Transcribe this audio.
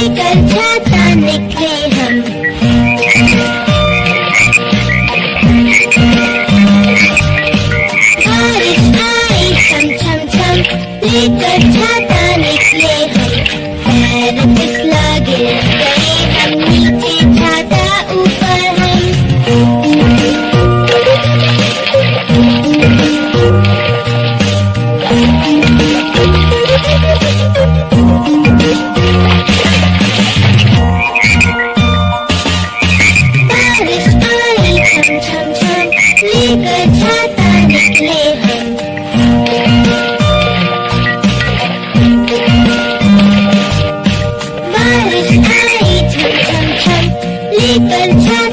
लेकर छाता निकले हम। बारिश आई छम छम छम, लेकर छाता निकले हम। पैर फिसला गिर गए हम, नीचे छाता ऊपर हम। बारिश आई छम छम छम, लेकर छाता निकले हम। बारिश आई छम छम छम, लेकर छाता